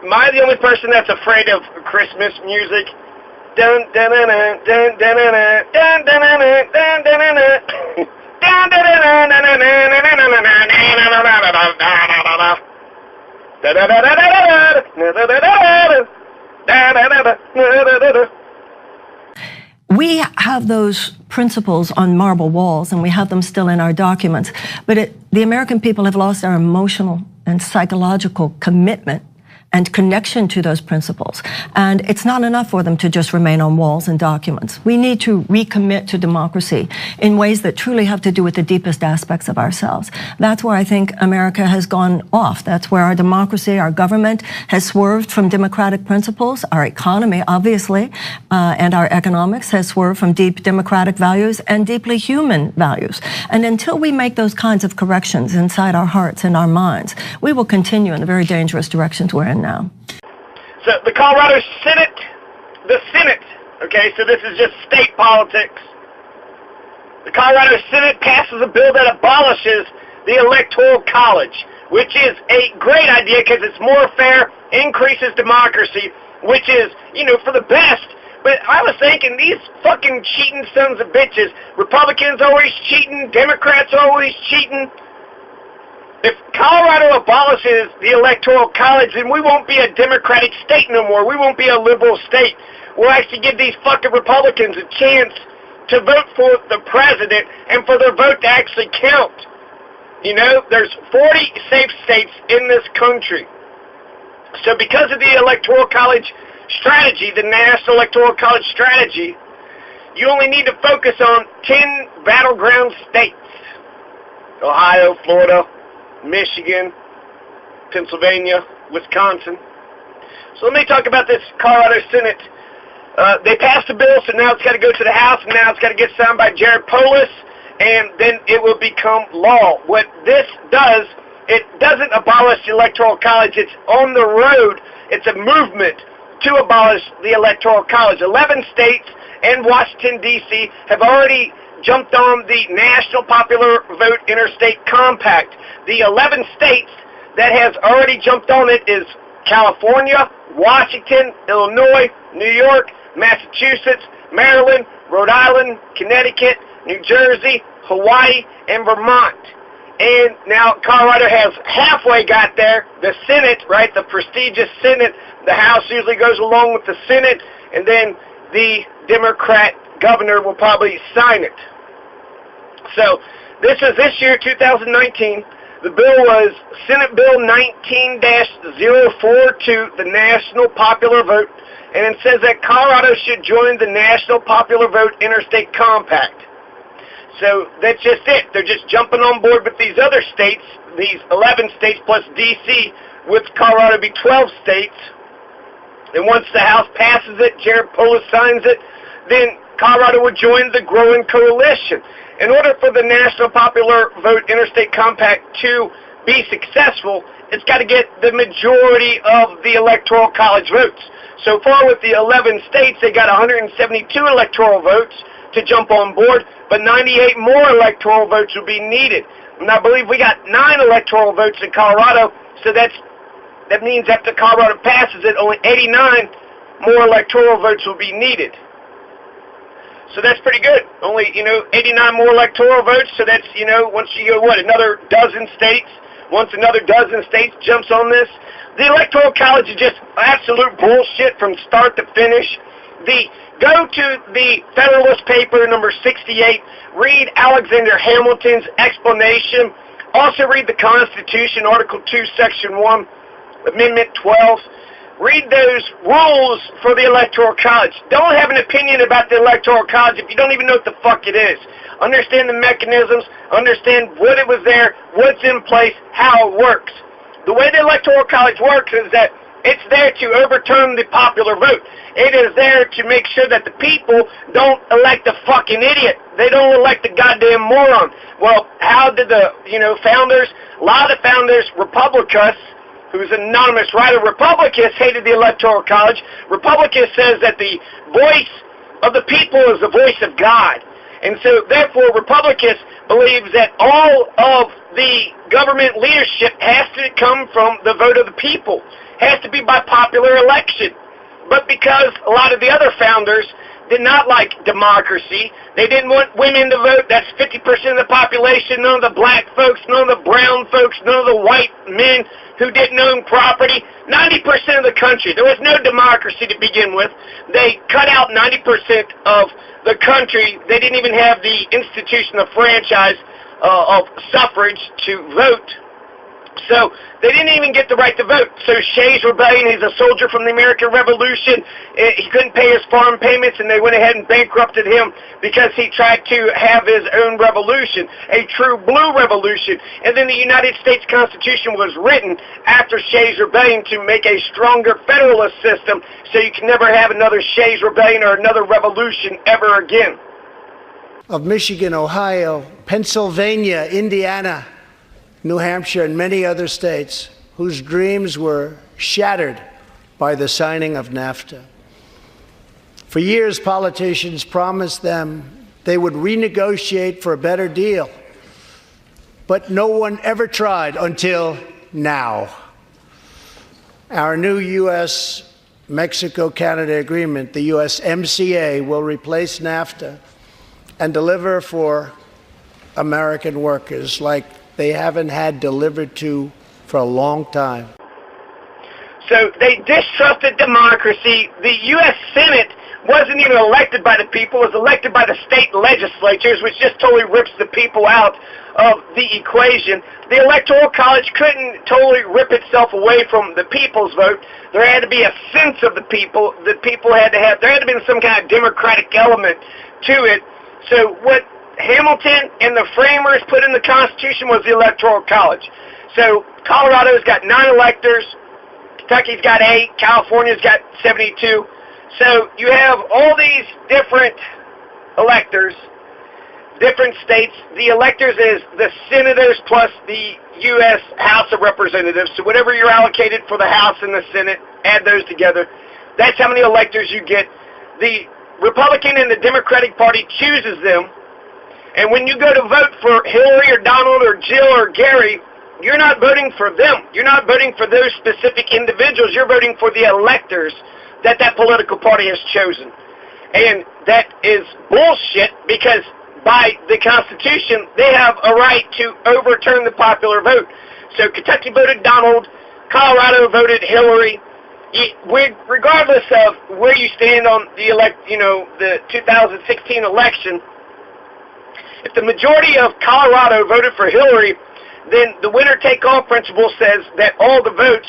Am I the only person that's afraid of Christmas music? Dun dun dun dun dun dun dun dun dun dun dun. We have those principles on marble walls, and we have them still in our documents. But the American people have lost our emotional and psychological commitment and connection to those principles. And it's not enough for them to just remain on walls and documents. We need to recommit to democracy in ways that truly have to do with the deepest aspects of ourselves. That's where I think America has gone off. That's where our democracy, our government has swerved from democratic principles. Our economy, obviously, and our economics has swerved from deep democratic values and deeply human values. And until we make those kinds of corrections inside our hearts and our minds, we will continue in the very dangerous directions we're in now. So the Colorado Senate, okay, so this is just state politics. The Colorado Senate passes a bill that abolishes the Electoral College, which is a great idea because it's more fair, increases democracy, which is, for the best. But I was thinking, these fucking cheating sons of bitches, Republicans always cheating, Democrats always cheating. If Colorado abolishes the Electoral College, then we won't be a Democratic state no more. We won't be a liberal state. We'll actually give these fucking Republicans a chance to vote for the president and for their vote to actually count. There's 40 safe states in this country. So because of the Electoral College strategy, the National Electoral College strategy, you only need to focus on 10 battleground states. Ohio, Florida, Michigan, Pennsylvania, Wisconsin. So let me talk about this Colorado Senate. They passed a bill, so now it's got to go to the House, and now it's got to get signed by Jared Polis, and then it will become law. What this does, it doesn't abolish the Electoral College. It's on the road. It's a movement to abolish the Electoral College. 11 states and Washington, D.C. have already jumped on the National Popular Vote Interstate Compact. The 11 states that has already jumped on it is California, Washington, Illinois, New York, Massachusetts, Maryland, Rhode Island, Connecticut, New Jersey, Hawaii, and Vermont. And now Colorado has halfway got there. The Senate, right, the prestigious Senate, the House usually goes along with the Senate, and then the Democrat governor will probably sign it. So this is this year, 2019. The bill was Senate Bill 19-042, the National Popular Vote, and it says that Colorado should join the National Popular Vote Interstate Compact. So that's just it. They're just jumping on board with these other states, these 11 states plus D.C., with Colorado be 12 states. And once the House passes it, Jared Polis signs it, then Colorado would join the growing coalition. In order for the National Popular Vote Interstate Compact to be successful, it's got to get the majority of the Electoral College votes. So far with the 11 states, they got 172 electoral votes to jump on board, but 98 more electoral votes will be needed. And I believe we got 9 electoral votes in Colorado, so that means after Colorado passes it, only 89 more electoral votes will be needed. So that's pretty good. Only, 89 more electoral votes, so that's, once you go, another dozen states, once another dozen states jumps on this. The Electoral College is just absolute bullshit from start to finish. Go to the Federalist paper number 68, read Alexander Hamilton's explanation, also read the Constitution, Article 2, Section 1, Amendment 12. Read those rules for the Electoral College. Don't have an opinion about the Electoral College if you don't even know what the fuck it is. Understand the mechanisms, understand what it was there, what's in place, how it works. The way the Electoral College works is that it's there to overturn the popular vote. It is there to make sure that the people don't elect a fucking idiot. They don't elect a goddamn moron. Well, how did the, founders, a lot of the founders, Republicus, who's an anonymous writer, Republicus hated the Electoral College. Republicus says that the voice of the people is the voice of God. And so, therefore, Republicus believes that all of the government leadership has to come from the vote of the people. has to be by popular election. But because a lot of the other founders did not like democracy, they didn't want women to vote. That's 50% of the population. None of the black folks, none of the brown folks, none of the white men who didn't own property. 90% of the country. There was no democracy to begin with. They cut out 90% of the country. They didn't even have the institution of franchise of suffrage to vote. So they didn't even get the right to vote. So Shays' Rebellion, he's a soldier from the American Revolution. He couldn't pay his farm payments, and they went ahead and bankrupted him because he tried to have his own revolution, a true blue revolution. And then the United States Constitution was written after Shays' Rebellion to make a stronger federalist system, so you can never have another Shays' Rebellion or another revolution ever again. Of Michigan, Ohio, Pennsylvania, Indiana, New Hampshire, and many other states whose dreams were shattered by the signing of NAFTA. For years, politicians promised them they would renegotiate for a better deal, but no one ever tried until now. Our new U.S.-Mexico-Canada agreement, the USMCA, will replace NAFTA and deliver for American workers like they haven't had delivered to for a long time. So they distrusted democracy. The U.S. Senate wasn't even elected by the people. It was elected by the state legislatures, which just totally rips the people out of the equation. The Electoral College couldn't totally rip itself away from the people's vote. There had to be a sense of the people. The people had to have, there had to be some kind of democratic element to it. So what Hamilton and the framers put in the Constitution was the Electoral College. So Colorado's got 9 electors, Kentucky's got 8, California's got 72. So you have all these different electors, different states. The electors is the senators plus the U.S. House of Representatives. So whatever you're allocated for the House and the Senate, add those together. That's how many electors you get. The Republican and the Democratic Party chooses them. And when you go to vote for Hillary or Donald or Jill or Gary, you're not voting for them. You're not voting for those specific individuals. You're voting for the electors that political party has chosen. And that is bullshit because by the Constitution, they have a right to overturn the popular vote. So Kentucky voted Donald, Colorado voted Hillary. Regardless of where you stand on the the 2016 election, if the majority of Colorado voted for Hillary, then the winner-take-all principle says that all the votes,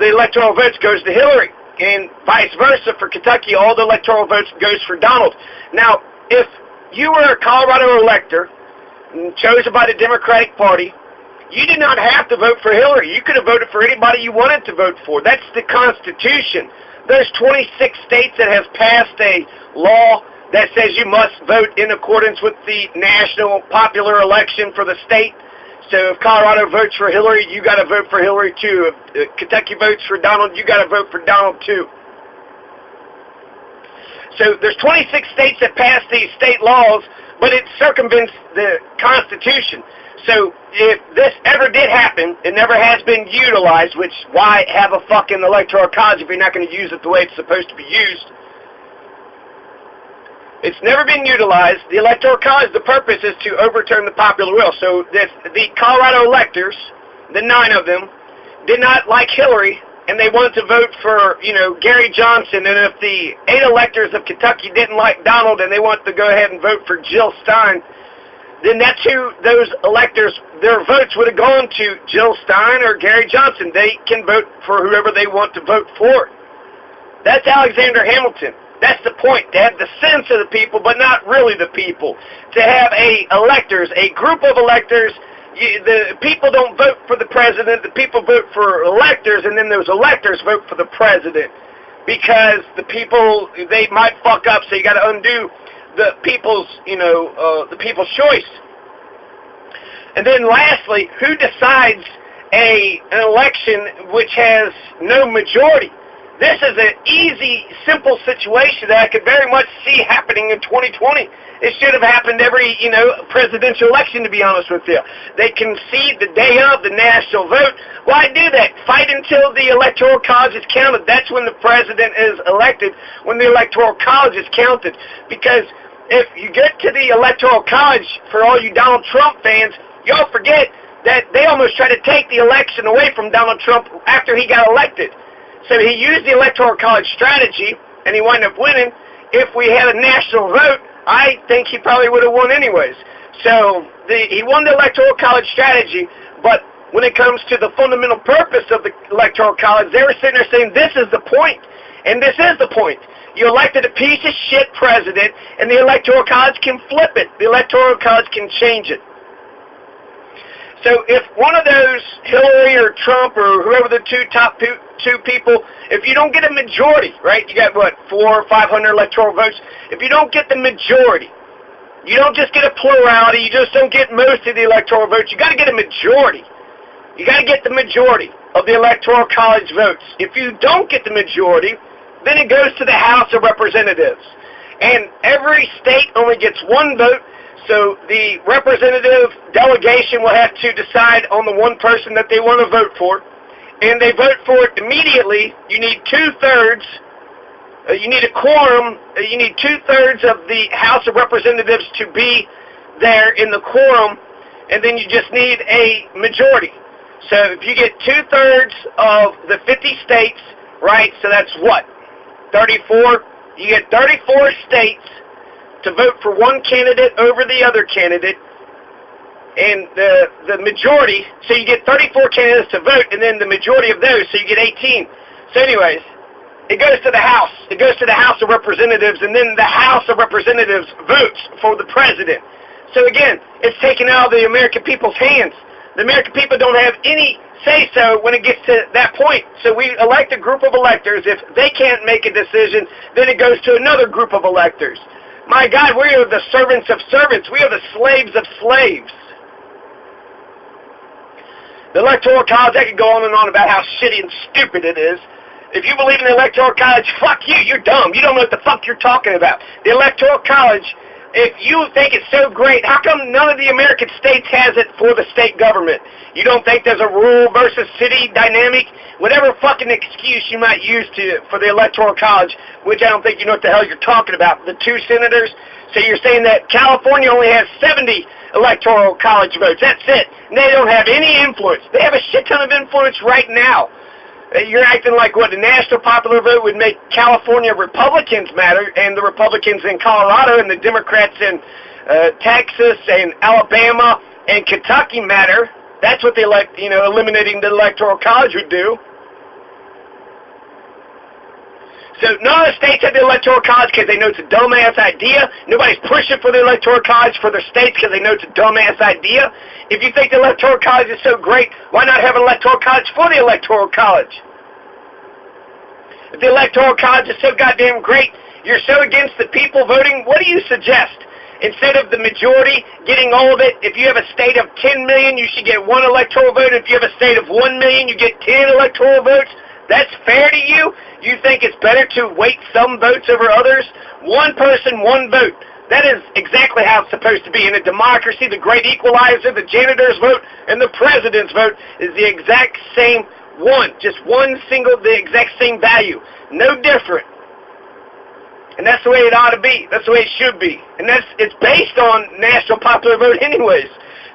the electoral votes, goes to Hillary, and vice versa for Kentucky, all the electoral votes goes for Donald. Now, if you were a Colorado elector chosen by the Democratic Party, you did not have to vote for Hillary. You could have voted for anybody you wanted to vote for. That's the Constitution. There's 26 states that have passed a law that says you must vote in accordance with the national popular election for the state. So if Colorado votes for Hillary, you got to vote for Hillary too. If Kentucky votes for Donald, you got to vote for Donald too. So there's 26 states that pass these state laws, but it circumvents the Constitution. So if this ever did happen, it never has been utilized, which why have a fucking electoral college if you're not going to use it the way it's supposed to be used? It's never been utilized. The Electoral College, the purpose is to overturn the popular will. So the Colorado electors, the 9 of them, did not like Hillary, and they wanted to vote for, Gary Johnson. And if the 8 electors of Kentucky didn't like Donald and they wanted to go ahead and vote for Jill Stein, then that's who those electors, their votes would have gone to Jill Stein or Gary Johnson. They can vote for whoever they want to vote for. That's Alexander Hamilton. That's the point, to have the sense of the people, but not really the people. To have electors, a group of electors. The people don't vote for the president, the people vote for electors, and then those electors vote for the president. Because the people, they might fuck up, so you got to undo the people's, the people's choice. And then lastly, who decides an election which has no majority? This is an easy, simple situation that I could very much see happening in 2020. It should have happened every, presidential election, to be honest with you. They concede the day of the national vote. Why do that? Fight until the Electoral College is counted. That's when the president is elected, when the Electoral College is counted. Because if you get to the Electoral College, for all you Donald Trump fans, y'all forget that they almost tried to take the election away from Donald Trump after he got elected. So he used the Electoral College strategy, and he wound up winning. If we had a national vote, I think he probably would have won anyways. So he won the Electoral College strategy, but when it comes to the fundamental purpose of the Electoral College, they were sitting there saying, this is the point, and this is the point. You elected a piece of shit president, and the Electoral College can flip it. The Electoral College can change it. So if one of those, Hillary or Trump or whoever the top two people, if you don't get a majority, right, you got, 400 or 500 electoral votes, if you don't get the majority, you don't just get a plurality, you just don't get most of the electoral votes, you got to get a majority. You got to get the majority of the Electoral College votes. If you don't get the majority, then it goes to the House of Representatives. And every state only gets one vote. So the representative delegation will have to decide on the one person that they want to vote for. And they vote for it immediately. You need 2/3. You need a quorum. You need 2/3 of the House of Representatives to be there in the quorum. And then you just need a majority. So if you get 2/3 of the 50 states, right, so that's what? 34? You get 34 states to vote for one candidate over the other candidate, and the majority, so you get 34 candidates to vote, and then the majority of those, so you get 18. So anyways, it goes to the House. It goes to the House of Representatives, and then the House of Representatives votes for the president. So again, it's taken out of the American people's hands. The American people don't have any say-so when it gets to that point. So we elect a group of electors. If they can't make a decision, then it goes to another group of electors. My God, we are the servants of servants. We are the slaves of slaves. The Electoral College, I could go on and on about how shitty and stupid it is. If you believe in the Electoral College, fuck you, you're dumb. You don't know what the fuck you're talking about. The Electoral College, if you think it's so great, how come none of the American states has it for the state government? You don't think there's a rural versus city dynamic? Whatever fucking excuse you might use for the Electoral College, which I don't think you know what the hell you're talking about. The two senators, so you're saying that California only has 70 Electoral College votes. That's it. And they don't have any influence. They have a shit ton of influence right now. You're acting like what the national popular vote would make California Republicans matter, and the Republicans in Colorado and the Democrats in Texas and Alabama and Kentucky matter. That's what eliminating the Electoral College would do. So none of the states have the Electoral College because they know it's a dumbass idea. Nobody's pushing for the Electoral College for their states because they know it's a dumbass idea. If you think the Electoral College is so great, why not have an Electoral College for the Electoral College? If the Electoral College is so goddamn great, you're so against the people voting, what do you suggest? Instead of the majority getting all of it, if you have a state of 10 million, you should get one electoral vote. If you have a state of 1 million, you get 10 electoral votes. That's fair to you? You think it's better to weight some votes over others? One person, one vote. That is exactly how it's supposed to be. In a democracy, the great equalizer, the janitor's vote, and the president's vote is the exact same one. Just one single, the exact same value. No different. And that's the way it ought to be. That's the way it should be. And it's based on national popular vote anyways.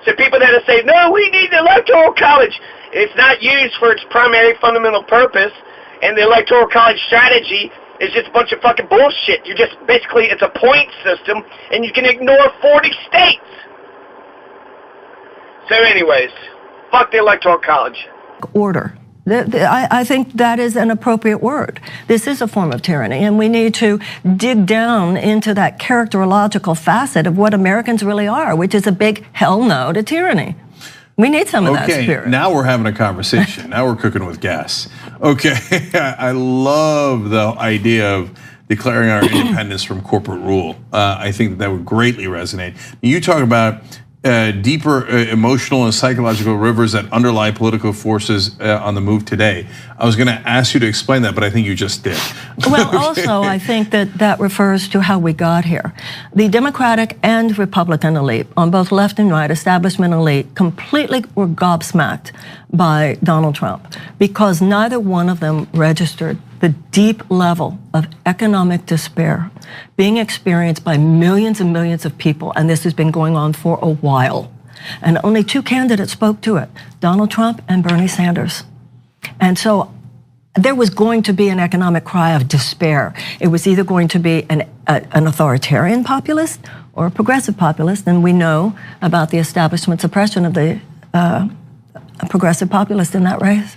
So people that say, no, we need the Electoral College. It's not used for its primary fundamental purpose. And the Electoral College strategy is just a bunch of fucking bullshit. You're just, basically, it's a point system, and you can ignore 40 states. So anyways, fuck the Electoral College. Order. I think that is an appropriate word. This is a form of tyranny, and we need to dig down into that characterological facet of what Americans really are, which is a big hell no to tyranny. We need some of that spirit. Okay, now we're having a conversation. Now we're cooking with gas. Okay, I love the idea of declaring our independence from corporate rule. I think that would greatly resonate. You talk about deeper emotional and psychological rivers that underlie political forces on the move today. I was going to ask you to explain that, but I think you just did. Well, also, I think that refers to how we got here. The Democratic and Republican elite, on both left and right, establishment elite, completely were gobsmacked by Donald Trump because neither one of them registered the deep level of economic despair being experienced by millions and millions of people, and this has been going on for a while. And only two candidates spoke to it, Donald Trump and Bernie Sanders. And so there was going to be an economic cry of despair. It was either going to be an authoritarian populist or a progressive populist, and we know about the establishment suppression of the progressive populist in that race.